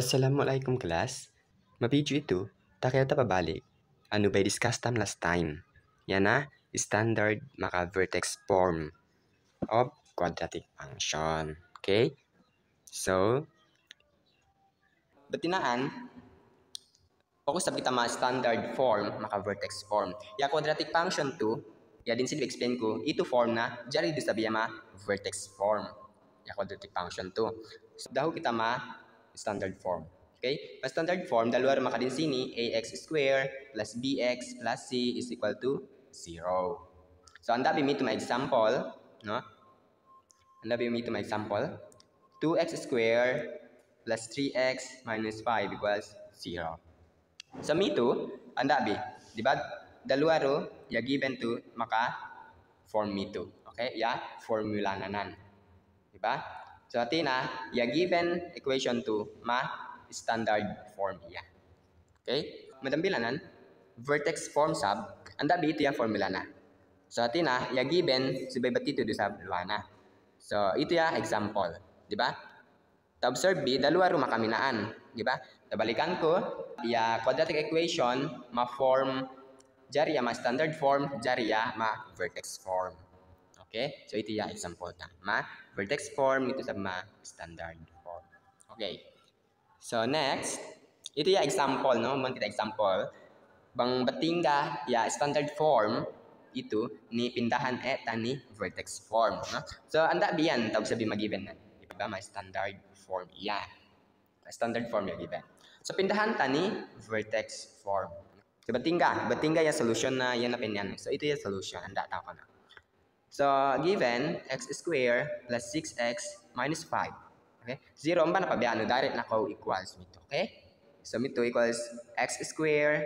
Assalamualaikum kelas. Mabidyo ito, takaya ta pabalik. Ano ba discuss tam last time? Yan na, standard maka-vertex form of quadratic function. Okay? So, batinaan, focus sa kita mga standard form maka-vertex form. Ya quadratic function to, ya din sila explain ko, ito form na, jari do sabiya ma vertex form. Ya quadratic function to. So, daho kita ma standard form. Okay? Pa standard form, dalawa maka din sini, ax square plus bx plus c is equal to 0. So, anda bimi to my example, no? Anda bimi to my example, 2x square plus 3x minus 5 equals 0. So, me to, anda bi, di ba? Dalawa ro, ya given to maka form me to. Okay? Ya formula nanan. Di ba? So, atina, ya given equation to ma standard form iya. Okay? Madambilanan, vertex form sub, anda bi ito yung formula na. So, atina, ya given, subay ba't ito do sa luwana. So, ito yung example. Di ba? Ta-observe bi, dalawa ro makaminaan. Di ba? Tabalikan ko, ya quadratic equation, ma-form, jariya ma-standard form, jariya ma-vertex form. Okay? So, ito yung example na. Ma-vertex form, ito sa ma-standard form. Okay. So, next, ito yung example, no? Kita example. Bang batingga, ya standard form, ito, ni pindahan eta ni vertex form. No? So, anda biyan, tawag sabi mag-given na. Diba? May standard form, iya. Standard form yung given. So, pindahan ta ni vertex form. So, batingga yung solution na yan na pinyan. So, ito yung solution, anda tao ko na. So, given x square plus 6x minus 5. Okay? 0 ang ba na pabiano? Direct na ko equals mito. Okay? So, mito equals x square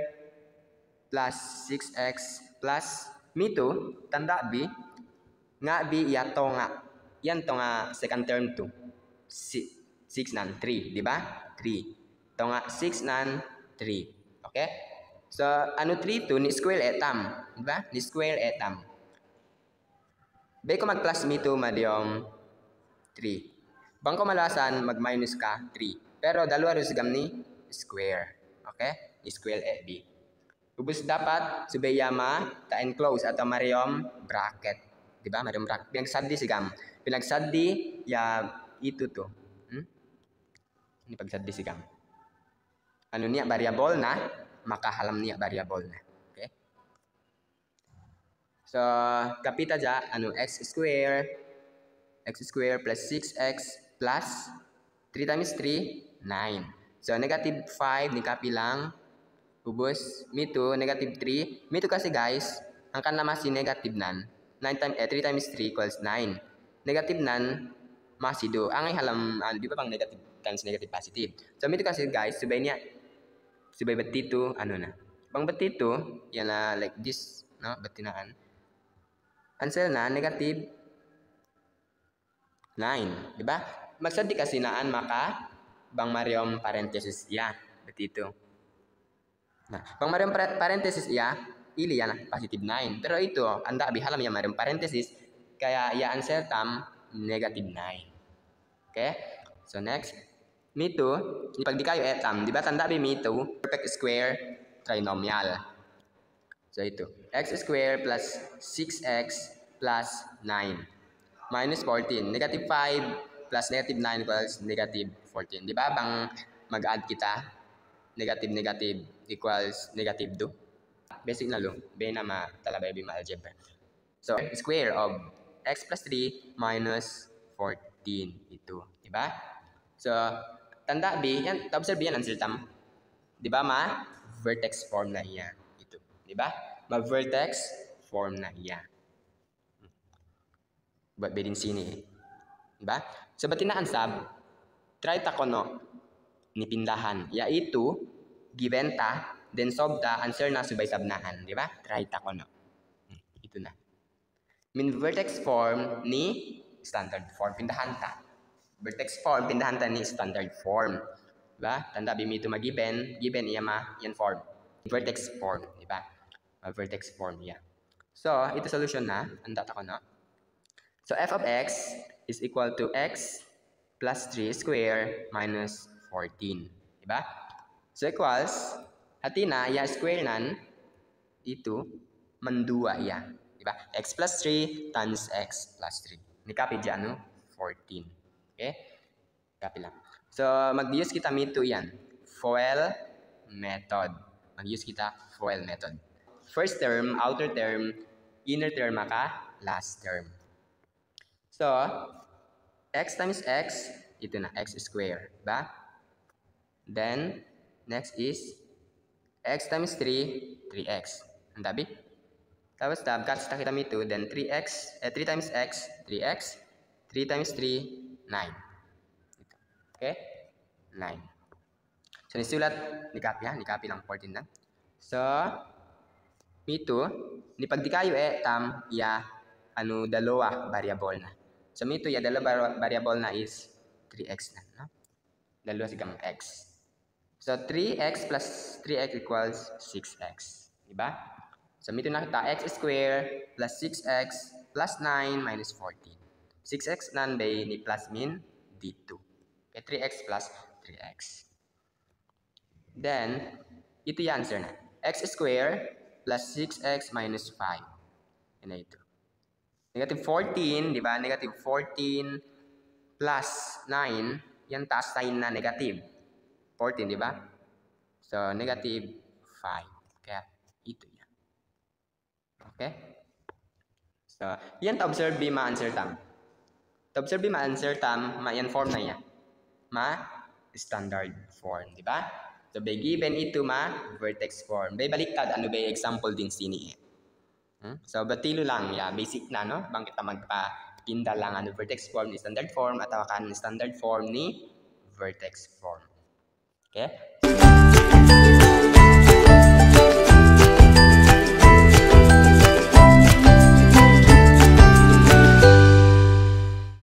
plus 6x plus mito, tanda b, nga b yato nga. Yan to nga second term to. 6 nan 3, di ba? 3. To nga 6 nan 3. Okay? So, ano 3 to? Ni square etam. Di ba? Ni square etam. Bay ko mag-plus me 2 madyong 3. Bang ko malasan, mag-minus ka 3. Pero dalawa rin sigam ni square. Okay? Ni square e b. Ubus dapat, subayama, ta-enclose atau mariyom bracket. Diba? Mariyom bracket. Pinagsadi sigam. Pinagsadi, ya itu to. Ini pagsadi sigam. Ano niya, variable na, makahalam niya variable na. So, kapita dya, ano, x square plus 6x plus 3 times 3, 9. So, negative 5, ni kapi lang, ubos, mito, negative 3. Mito kasi guys, ang kanama si negative nan, 3 times 3 equals 9. Negative nan, masido. Ang halam, di ba bang negative times negative positive? So, mito kasi guys, subay ba't dito, ano na. Bang ba't dito, yan na, like this, no, ba't tinaan? Answer na, negative 9. Diba? Magsadi kasi naan maka bang mariom parenthesis iya. Betito. Nah, bang mariom parenthesis iya, ili yan positive 9. Pero ito, anda bihalam yung mariom parenthesis, kaya ya answer tam negative 9. Okay? So next, mito, ipag di kayo etam, diba tanda bi mito, perfect square trinomial. So ito, x square plus 6x plus 9 minus 14. Negative 5 plus negative 9 equals negative 14. Di ba bang mag-add kita? Negative equals negative 2. Basic na lo. Bay na matalabay bi ma-algebra. So, square of x plus 3 minus 14. Ito. Di ba? So, tanda bi, yan, observe yan ang siltam. Di ba vertex form na iya. Diba? Ma-vertex form na iya. Ba't ba din sini? Diba? So, batinaan sab, try ta ko no, nipindahan. Ya ito, given ta, then solve ta, answer na subay sabnahan. Diba? Try ta ko no. Ito na. Vertex form ni standard form. Pindahan ta. Vertex form, pindahan ta ni standard form. Diba? Tanda bimito ma-given, given iya yan form. Vertex form. Diba? Vertex form, yeah. So, ito solution na. Anda ako na. So, f of x is equal to x plus 3 square minus 14. Diba? So equals, hati na, ya square nan, itu, mandua ya. Diba? X plus 3 times x plus 3. Ini copy dyan, no? 14. Okay? Copy lang. So, mag-use kita mito yan. FOIL method. Mag-use kita FOIL method. First term, outer term, inner term, maka last term. So, x times x, ito na, x square. Diba? Then, next is x times 3, 3x. Ang dabi? Tapos tab, cuts na kita mito, then 3x, 3 times x, 3x, 3 times 3, 9. Okay? 9. So, nisulat, ni-copy ha? Ni-copy lang, 14 lang. So, mito, ni pag di kayo tam, ya, dalawa variable na. So, mito, ya, dalawa variable na is 3x na, no? Dalawa sigang x. So, 3x plus 3x equals 6x. Diba? So, mito nakita, x square plus 6x plus 9 minus 14. 6x nanday ni plus min d2. Okay, 3x plus 3x. Then, ito yung answer na. X square plus 6x minus 5. Yan na ito. Negative 14, di ba? Negative 14 plus 9, yan taas sign na negative. 14, di ba? So, negative 5. Kaya, ito yan. Okay? So, yan ta-observe B ma-answer tam. Ta-observe B ma-answer tam, ma-yan form na yan. Ma-standard form, di ba? So, by given ito ma-vertex form. By baliktad, ano ba yung example din sini eh. So, batilo lang, yeah, basic na, no? Bang kita magpa-pinda lang ano, vertex form ni standard form at kan standard form ni vertex form. Okay?